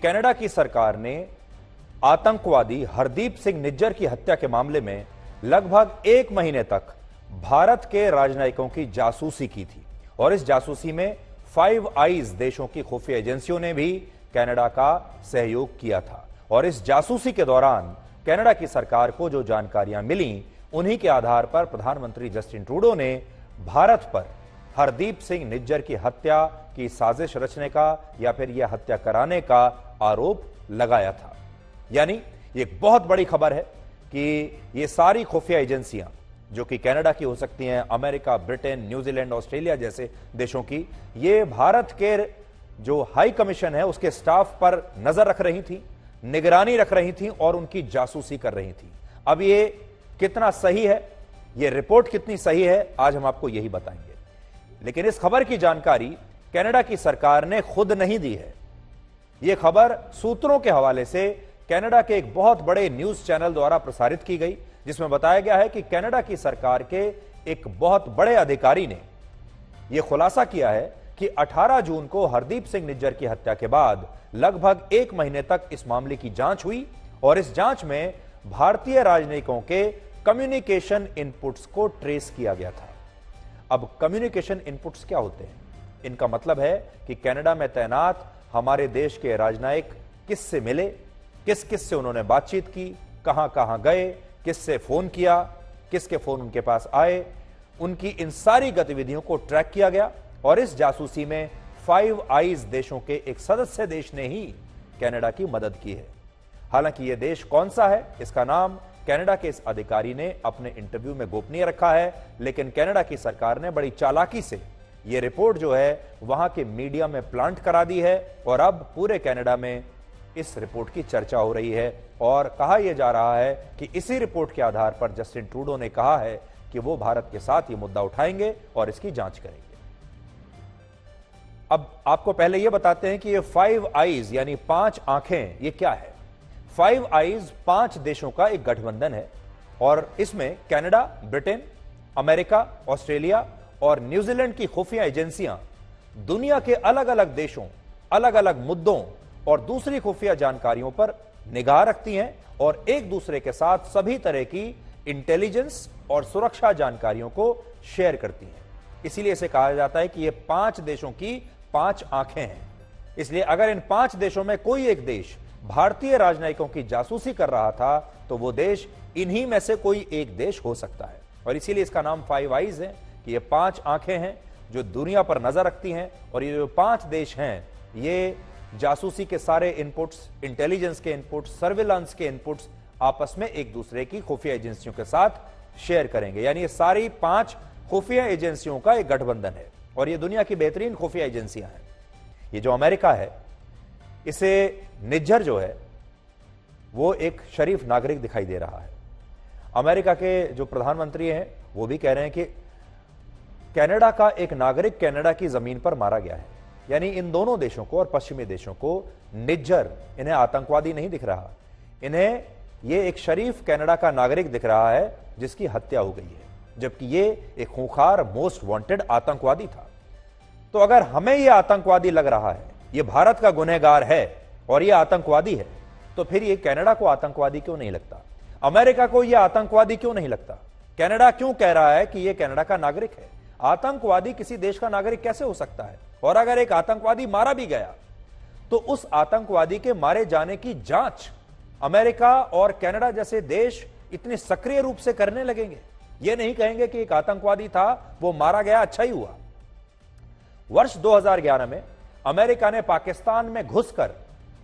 Canada की सरकार ने आतंकवादी हरदीप सिंह निज्जर की हत्या के मामले में लगभग 1 महीने तक भारत के राजनयिकों की जासूसी की थी और इस जासूसी में फाइव आइज देशों की खुफिया एजेंसियों ने भी कनाडा का सहयोग किया था और इस जासूसी के दौरान कनाडा की सरकार को जो जानकारियां मिली उन्हीं के आधार पर प्रधानमंत्री जस्टिन ट्रूडो ने भारत पर हरदीप सिंह निज्जर की हत्या की साजिश रचने का या फिर यह हत्या कराने का आरोप लगाया था। यानी ये एक बहुत बड़ी खबर है कि ये सारी खुफिया एजेंसियां जो कि कनाडा की हो सकती हैं, अमेरिका, ब्रिटेन, न्यूजीलैंड, ऑस्ट्रेलिया जैसे देशों की, ये भारत के जो हाई कमीशन है उसके स्टाफ पर नजर रख रही थी, निगरानी रख रही थी और उनकी जासूसी कर रही थी। अब ये कितना सही है, ये रिपोर्ट कितनी सही है, आज हम आपको यही बताएंगे। लेकिन इस खबर की जानकारी कनाडा की सरकार ने खुद नहीं दी है। यह खबर सूत्रों के हवाले से कनाडा के एक बहुत बड़े न्यूज चैनल द्वारा प्रसारित की गई, जिसमें बताया गया है कि कनाडा की सरकार के एक बहुत बड़े अधिकारी ने यह खुलासा किया है कि 18 जून को हरदीप सिंह निज्जर की हत्या के बाद लगभग 1 महीने तक इस मामले की जांच हुई और इस जांच में भारतीय राजनयिकों के कम्युनिकेशन इनपुट्स को ट्रेस किया गया था। अब कम्युनिकेशन इनपुट्स क्या होते हैं? इनका मतलब है कि कनाडा में तैनात हमारे देश के राजनयिक किससे मिले, किस किस से उन्होंने बातचीत की, कहां कहां गए, किससे फोन किया, किसके फोन उनके पास आए, उनकी इन सारी गतिविधियों को ट्रैक किया गया और इस जासूसी में फाइव आइज देशों के एक सदस्य देश ने ही कनाडा की मदद की है। हालांकि यह देश कौन सा है, इसका नाम कनाडा के इस अधिकारी ने अपने इंटरव्यू में गोपनीय रखा है, लेकिन कनाडा की सरकार ने बड़ी चालाकी से यह रिपोर्ट जो है वहां के मीडिया में प्लांट करा दी है और अब पूरे कनाडा में इस रिपोर्ट की चर्चा हो रही है और कहा यह जा रहा है कि इसी रिपोर्ट के आधार पर जस्टिन ट्रूडो ने कहा है कि वो भारत के साथ यह मुद्दा उठाएंगे और इसकी जांच करेंगे। अब आपको पहले यह बताते हैं कि ये फाइव आइज यानी 5 आंखें ये क्या है। फाइव आइज 5 देशों का एक गठबंधन है और इसमें कनाडा, ब्रिटेन, अमेरिका, ऑस्ट्रेलिया और न्यूजीलैंड की खुफिया एजेंसियां दुनिया के अलग अलग देशों, अलग अलग मुद्दों और दूसरी खुफिया जानकारियों पर निगाह रखती हैं और एक दूसरे के साथ सभी तरह की इंटेलिजेंस और सुरक्षा जानकारियों को शेयर करती हैं। इसीलिए इसे कहा जाता है कि ये 5 देशों की 5 आंखें हैं। इसलिए अगर इन 5 देशों में कोई एक देश भारतीय राजनयिकों की जासूसी कर रहा था तो वो देश इन्हीं में से कोई एक देश हो सकता है और इसीलिए इसका नाम फाइव आइज है कि ये 5 आंखें हैं जो दुनिया पर नजर रखती हैं और ये जो 5 देश हैं ये जासूसी के सारे इनपुट्स, इंटेलिजेंस के इनपुट्स, सर्विलांस के इनपुट्स आपस में एक दूसरे की खुफिया एजेंसियों के साथ शेयर करेंगे। यानी ये सारी 5 खुफिया एजेंसियों का एक गठबंधन है और ये दुनिया की बेहतरीन खुफिया एजेंसियां हैं। ये जो अमेरिका है, इसे निज्जर जो है वो एक शरीफ नागरिक दिखाई दे रहा है। अमेरिका के जो प्रधानमंत्री हैं वो भी कह रहे हैं कि कनाडा का एक नागरिक कनाडा की जमीन पर मारा गया है। यानी इन दोनों देशों को और पश्चिमी देशों को निज्जर इन्हें आतंकवादी नहीं दिख रहा, इन्हें ये एक शरीफ कनाडा का नागरिक दिख रहा है जिसकी हत्या हो गई है, जबकि ये एक खूंखार मोस्ट वांटेड आतंकवादी था। तो अगर हमें यह आतंकवादी लग रहा है, यह भारत का गुनहगार है और यह आतंकवादी है, तो फिर यह कनाडा को आतंकवादी क्यों नहीं लगता? अमेरिका को यह आतंकवादी क्यों नहीं लगता? कनाडा क्यों कह रहा है कि यह कनाडा का नागरिक है? आतंकवादी किसी देश का नागरिक कैसे हो सकता है? और अगर एक आतंकवादी मारा भी गया तो उस आतंकवादी के मारे जाने की जांच अमेरिका और कनाडा जैसे देश इतने सक्रिय रूप से करने लगेंगे। यह नहीं कहेंगे कि एक आतंकवादी था, वो मारा गया, अच्छा ही हुआ। वर्ष 2011 में अमेरिका ने पाकिस्तान में घुसकर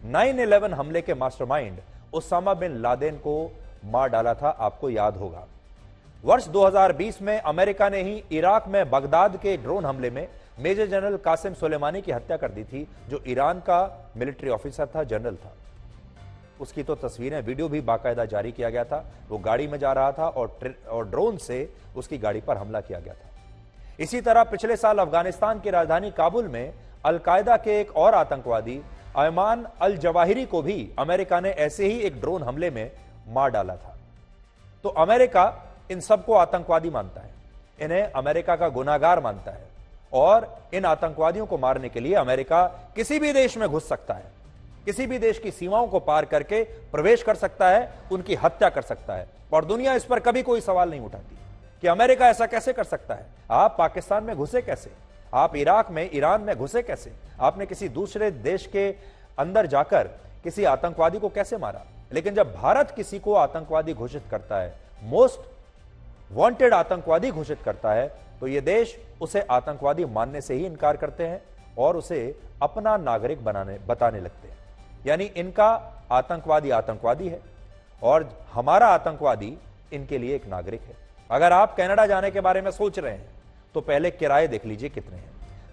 9/11 हमले के मास्टरमाइंड उसामा बिन लादेन को मार डाला था, आपको याद होगा। वर्ष 2020 में अमेरिका ने ही इराक में बगदाद के ड्रोन हमले में मेजर जनरल कासिम सुलेमानी की हत्या कर दी थी, जो ईरान का मिलिट्री ऑफिसर था, जनरल था। उसकी तो तस्वीरें, वीडियो भी बाकायदा जारी किया गया था। वो गाड़ी में जा रहा था और ड्रोन से उसकी गाड़ी पर हमला किया गया था। इसी तरह पिछले साल अफगानिस्तान की राजधानी काबुल में अलकायदा के एक और आतंकवादी अयमान अल जवाहिरी को भी अमेरिका ने ऐसे ही एक ड्रोन हमले में मार डाला था। तो अमेरिका इन सबको आतंकवादी मानता है, इन्हें अमेरिका का गुनाहगार मानता है और इन आतंकवादियों को मारने के लिए अमेरिका किसी भी देश में घुस सकता है। किसी भी देश की सीमाओं को पार करके प्रवेश कर सकता है, उनकी हत्या कर सकता है। और दुनिया इस पर कभी कोई सवाल नहीं उठाती कि अमेरिका ऐसा कैसे कर सकता है। आप पाकिस्तान में घुसे कैसे, आप इराक में, ईरान में घुसे कैसे, आपने किसी दूसरे देश के अंदर जाकर किसी आतंकवादी को कैसे मारा। लेकिन जब भारत किसी को आतंकवादी घोषित करता है, मोस्ट वांटेड आतंकवादी घोषित करता है, तो यह देश उसे आतंकवादी मानने से ही इनकार करते हैं और उसे अपना नागरिक बताने लगते हैं। यानी इनका आतंकवादी आतंकवादी है और हमारा आतंकवादी इनके लिए एक नागरिक है। अगर आप कनाडा जाने के बारे में सोच रहे हैं तो पहले किराए देख लीजिए कितने हैं।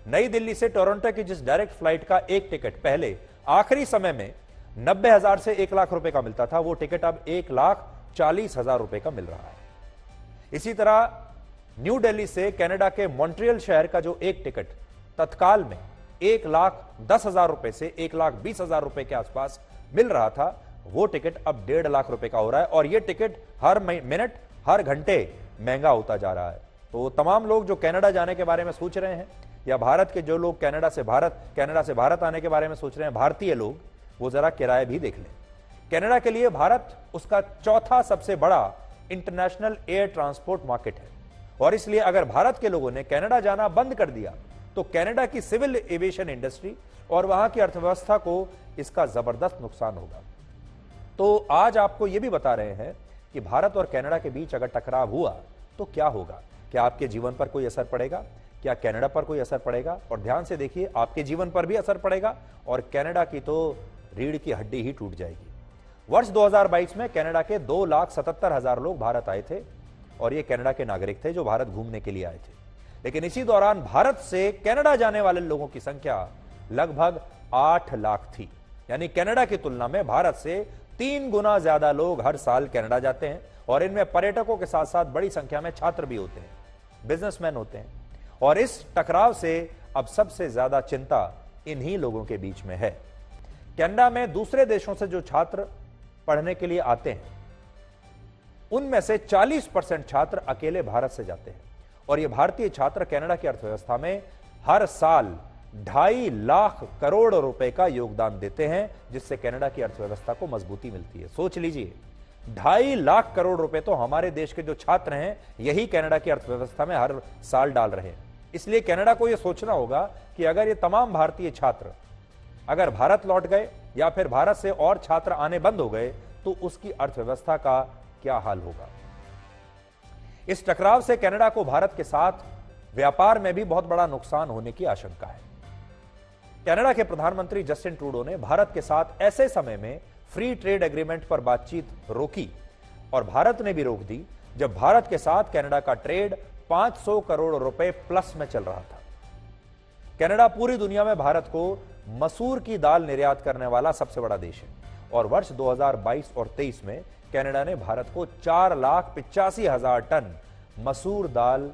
नई दिल्ली से टोरंटो की जिस डायरेक्ट फ्लाइट का एक टिकट पहले आखिरी समय में 90,000 से 1 लाख रुपए का मिलता था, वो टिकट अब 1,40,000 रुपए का मिल रहा है। इसी तरह न्यू दिल्ली से कनाडा के मॉन्ट्रियल शहर का जो एक टिकट तत्काल में 1,10,000 रुपए से 1,20,000 रुपए के आसपास मिल रहा था, वो टिकट अब 1.5 लाख रुपए का हो रहा है। और ये टिकट हर मिनट, हर घंटे महंगा होता जा रहा है। तो तमाम लोग जो कनाडा जाने के बारे में सोच रहे हैं, या भारत के जो लोग कनाडा से भारत आने के बारे में सोच रहे हैं, भारतीय लोग, वो जरा किराए भी देख लें। कनाडा के लिए भारत उसका चौथा सबसे बड़ा इंटरनेशनल एयर ट्रांसपोर्ट मार्केट है। और इसलिए अगर भारत के लोगों ने कनाडा जाना बंद कर दिया तो कनाडा की सिविल एविएशन इंडस्ट्री और वहां की अर्थव्यवस्था को इसका जबरदस्त नुकसान होगा। तो आज आपको यह भी बता रहे हैं कि भारत और कनाडा के बीच अगर टकराव हुआ तो क्या होगा। क्या आपके जीवन पर कोई असर पड़ेगा, क्या कनाडा पर कोई असर पड़ेगा? और ध्यान से देखिए, आपके जीवन पर भी असर पड़ेगा और कनाडा की तो रीढ़ की हड्डी ही टूट जाएगी। वर्ष 2022 में कनाडा के 2,77,000 लोग भारत आए थे और ये कनाडा के नागरिक थे जो भारत घूमने के लिए आए थे। लेकिन इसी दौरान भारत से कनाडा जाने वाले लोगों की संख्या लगभग 8 लाख थी। यानी कनाडा की तुलना में भारत से 3 गुना ज्यादा लोग हर साल कनाडा जाते हैं। और इनमें पर्यटकों के साथ साथ बड़ी संख्या में छात्र भी होते हैं, बिजनेसमैन होते हैं। और इस टकराव से अब सबसे ज्यादा चिंता इन्हीं लोगों के बीच में है। कनाडा में दूसरे देशों से जो छात्र पढ़ने के लिए आते हैं, उनमें से 40% छात्र अकेले भारत से जाते हैं। और ये भारतीय छात्र कनाडा की अर्थव्यवस्था में हर साल 2.5 लाख करोड़ रुपए का योगदान देते हैं, जिससे कनाडा की अर्थव्यवस्था को मजबूती मिलती है। सोच लीजिए, 2.5 लाख करोड़ रुपए तो हमारे देश के जो छात्र हैं यही कनाडा की अर्थव्यवस्था में हर साल डाल रहे हैं। इसलिए कनाडा को यह सोचना होगा कि अगर ये तमाम भारतीय छात्र अगर भारत लौट गए या फिर भारत से और छात्र आने बंद हो गए तो उसकी अर्थव्यवस्था का क्या हाल होगा। इस टकराव से कनाडा को भारत के साथ व्यापार में भी बहुत बड़ा नुकसान होने की आशंका है। कनाडा के प्रधानमंत्री जस्टिन ट्रूडो ने भारत के साथ ऐसे समय में फ्री ट्रेड एग्रीमेंट पर बातचीत रोकी और भारत ने भी रोक दी जब भारत के साथ कनाडा का ट्रेड 500 करोड़ रुपए प्लस में चल रहा था। कनाडा पूरी दुनिया में भारत को मसूर की दाल निर्यात करने वाला सबसे बड़ा देश है और वर्ष 2022 और 23 में कनाडा ने भारत को 4,85,000 टन मसूर दाल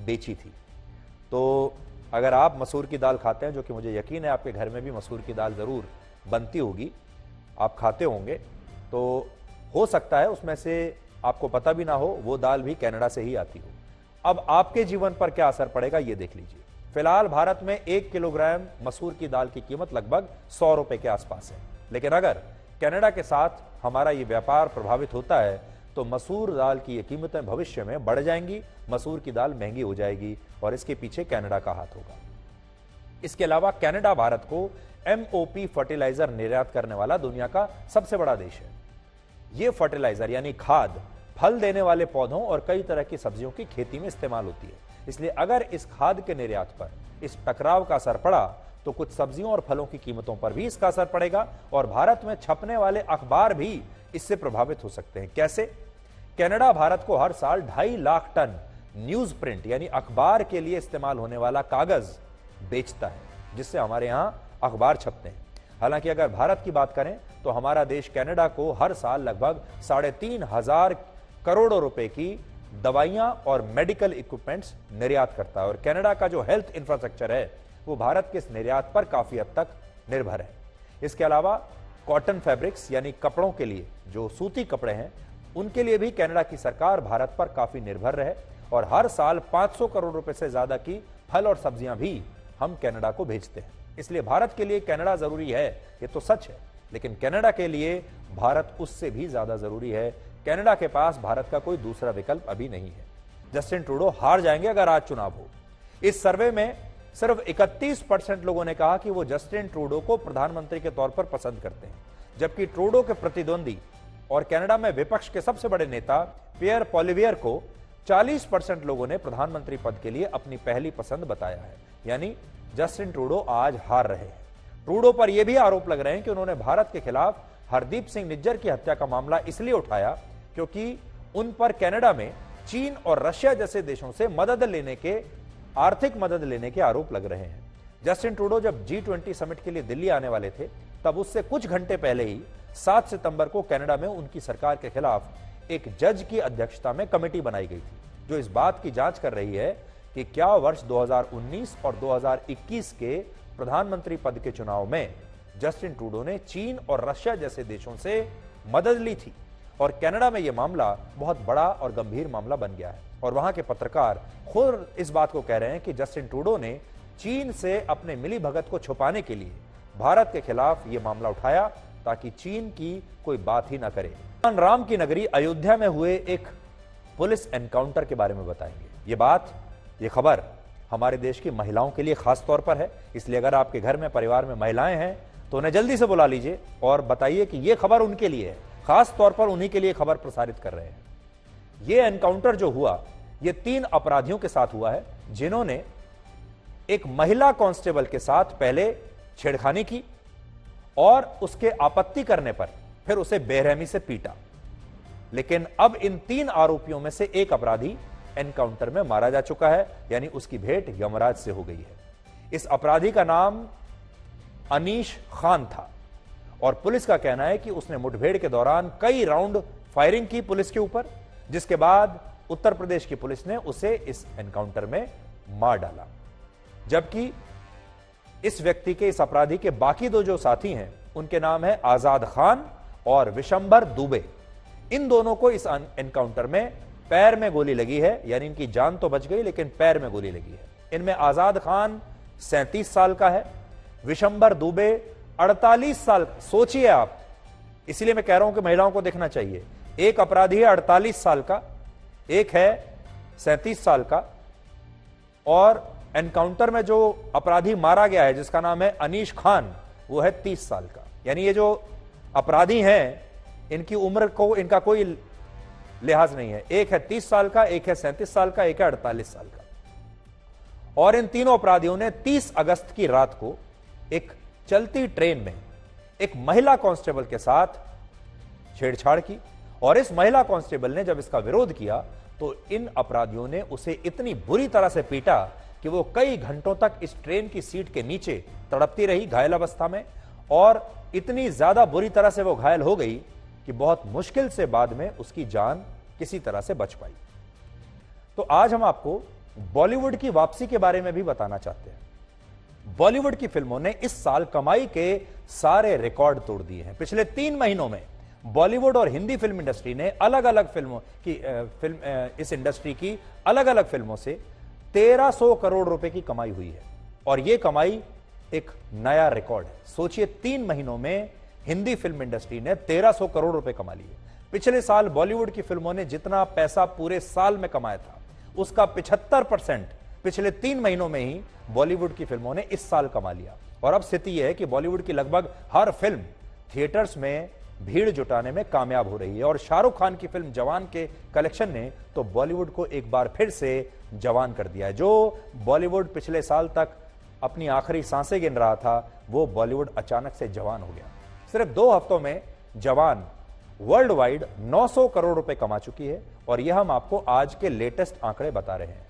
बेची थी। तो अगर आप मसूर की दाल खाते हैं, जो कि मुझे यकीन है आपके घर में भी मसूर की दाल जरूर बनती होगी, आप खाते होंगे, तो हो सकता है उसमें से आपको पता भी ना हो वो दाल भी कनाडा से ही आती हो। अब आपके जीवन पर क्या असर पड़ेगा ये देख लीजिए। फिलहाल भारत में 1 किलोग्राम मसूर की दाल की कीमत लगभग 100 रुपए के आसपास है। लेकिन अगर कनाडा के साथ हमारा ये व्यापार प्रभावित होता है तो मसूर दाल की ये कीमतें भविष्य में बढ़ जाएंगी, मसूर की दाल महंगी हो जाएगी और इसके पीछे कनाडा का हाथ होगा। इसके अलावा कनाडा भारत को MOP फर्टिलाइजर निर्यात करने वाला दुनिया का सबसे बड़ा देश है। यह फर्टिलाइजर यानी खाद फल देने वाले पौधों और कई तरह की सब्जियों की खेती में इस्तेमाल होती है। इसलिए अगर इस खाद के निर्यात पर इस टकराव का असर पड़ा तो कुछ सब्जियों और फलों की कीमतों पर भी इसका असर पड़ेगा और भारत में छपने वाले अखबार भी इससे प्रभावित हो सकते हैं। कैसे? कनाडा भारत को हर साल 2.5 लाख टन न्यूज प्रिंट यानी अखबार के लिए इस्तेमाल होने वाला कागज बेचता है, जिससे हमारे यहां अखबार छपते हैं। हालांकि अगर भारत की बात करें तो हमारा देश कनाडा को हर साल लगभग 3,500 करोड़ रुपए की दवाइयां और मेडिकल इक्विपमेंट्स निर्यात करता है और कनाडा का जो हेल्थ इंफ्रास्ट्रक्चर है वो भारत के इस निर्यात पर काफी हद तक निर्भर है। इसके अलावा कॉटन फैब्रिक्स यानी कपड़ों के लिए, जो सूती कपड़े हैं, उनके लिए भी कनाडा की सरकार भारत पर काफी निर्भर रहे और हर साल 500 करोड़ रुपए से ज्यादा की फल और सब्जियां भी हम कनाडा को भेजते हैं। इसलिए भारत के लिए कनाडा जरूरी है, ये तो सच है, लेकिन कनाडा के लिए भारत उससे भी ज्यादा जरूरी है। कनाडा के पास भारत का कोई दूसरा विकल्प अभी नहीं है। जस्टिन ट्रूडो हार जाएंगे अगर आज चुनाव हो। इस सर्वे में सिर्फ 31% लोगों ने कहा कि वो जस्टिन ट्रूडो को प्रधानमंत्री के तौर पर पसंद करते हैं, जबकि ट्रूडो के प्रतिद्वंदी और कनाडा में विपक्ष के सबसे बड़े नेता पियर पोलिवियर को 40% लोगों ने प्रधानमंत्री पद के लिए अपनी पहली पसंद बताया है। यानी जस्टिन ट्रूडो आज हार रहे हैं। ट्रूडो पर यह भी आरोप लग रहे हैं कि उन्होंने भारत के खिलाफ हरदीप सिंह निज्जर की हत्या का मामला इसलिए उठाया क्योंकि उन पर कनाडा में चीन और रशिया जैसे देशों से आर्थिक मदद लेने के आरोप लग रहे हैं। जस्टिन ट्रूडो जब G20 समिट के लिए दिल्ली आने वाले थे, तब उससे कुछ घंटे पहले ही 7 सितंबर को कनाडा में उनकी सरकार के खिलाफ एक जज की अध्यक्षता में कमेटी बनाई गई थी, जो इस बात की जांच कर रही है कि क्या वर्ष 2019 और 2021 के प्रधानमंत्री पद के चुनाव में जस्टिन ट्रूडो ने चीन और रशिया जैसे देशों से मदद ली थी। और कनाडा में यह मामला बहुत बड़ा और गंभीर मामला बन गया है और वहां के पत्रकार खुद इस बात को कह रहे हैं कि जस्टिन ट्रूडो ने चीन से अपने मिलीभगत को छुपाने के लिए भारत के खिलाफ यह मामला उठाया ताकि चीन की कोई बात ही ना करे। भगवान राम की नगरी अयोध्या में हुए एक पुलिस एनकाउंटर के बारे में बताएंगे। ये खबर हमारे देश की महिलाओं के लिए खास तौर पर है, इसलिए अगर आपके घर में परिवार में महिलाएं हैं तो उन्हें जल्दी से बुला लीजिए और बताइए कि यह खबर उनके लिए है। खास तौर पर उन्हीं के लिए खबर प्रसारित कर रहे हैं। यह एनकाउंटर जो हुआ, यह 3 अपराधियों के साथ हुआ है, जिन्होंने एक महिला कांस्टेबल के साथ पहले छेड़खानी की और उसके आपत्ति करने पर फिर उसे बेरहमी से पीटा। लेकिन अब इन 3 आरोपियों में से एक अपराधी एनकाउंटर में मारा जा चुका है, यानी उसकी भेंट यमराज से हो गई है। इस अपराधी का नाम अनीश खान था और पुलिस का कहना है कि उसने मुठभेड़ के दौरान कई राउंड फायरिंग की पुलिस के ऊपर, जिसके बाद उत्तर प्रदेश की पुलिस ने उसे इस एनकाउंटर में मार डाला। जबकि इस व्यक्ति के, इस अपराधी के बाकी 2 जो साथी हैं, उनके नाम है आजाद खान और विशंबर दुबे। इन दोनों को इस एनकाउंटर में पैर में गोली लगी है, यानी इनकी जान तो बच गई लेकिन पैर में गोली लगी है। इनमें आजाद खान 37 साल का है, विशंबर दुबे 48 साल। सोचिए आप, इसलिए मैं कह रहा हूं कि महिलाओं को देखना चाहिए। एक अपराधी है 48 साल का, एक है 37 साल का, और एनकाउंटर में जो अपराधी मारा गया है जिसका नाम है अनीश खान, वो है 30 साल का। यानी ये जो अपराधी हैं, इनकी उम्र को इनका कोई लिहाज नहीं है। एक है 30 साल का, एक है 37 साल का, एक है 48 साल का। और इन तीनों अपराधियों ने 30 अगस्त की रात को एक चलती ट्रेन में एक महिला कांस्टेबल के साथ छेड़छाड़ की और इस महिला कांस्टेबल ने जब इसका विरोध किया तो इन अपराधियों ने उसे इतनी बुरी तरह से पीटा कि वो कई घंटों तक इस ट्रेन की सीट के नीचे तड़पती रही घायल अवस्था में, और इतनी ज्यादा बुरी तरह से वो घायल हो गई कि बहुत मुश्किल से बाद में उसकी जान किसी तरह से बच पाई। तो आज हम आपको बॉलीवुड की वापसी के बारे में भी बताना चाहते हैं। बॉलीवुड की फिल्मों ने इस साल कमाई के सारे रिकॉर्ड तोड़ दिए हैं। पिछले 3 महीनों में बॉलीवुड और हिंदी फिल्म इंडस्ट्री ने अलग अलग फिल्मों की इस इंडस्ट्री की अलग अलग फिल्मों से 1300 करोड़ रुपए की कमाई हुई है, और यह कमाई एक नया रिकॉर्ड है। सोचिए, 3 महीनों में हिंदी फिल्म इंडस्ट्री ने 1300 करोड़ रुपए कमा लिए। पिछले साल बॉलीवुड की फिल्मों ने जितना पैसा पूरे साल में कमाया था, उसका 75% पिछले 3 महीनों में ही बॉलीवुड की फिल्मों ने इस साल कमा लिया। और अब स्थिति यह है कि बॉलीवुड की लगभग हर फिल्म थिएटर्स में भीड़ जुटाने में कामयाब हो रही है, और शाहरुख खान की फिल्म जवान के कलेक्शन ने तो बॉलीवुड को एक बार फिर से जवान कर दिया है। जो बॉलीवुड पिछले साल तक अपनी आखिरी सांसें गिन रहा था, वो बॉलीवुड अचानक से जवान हो गया। सिर्फ 2 हफ्तों में जवान वर्ल्ड वाइड 900 करोड़ रुपए कमा चुकी है, और यह हम आपको आज के लेटेस्ट आंकड़े बता रहे हैं।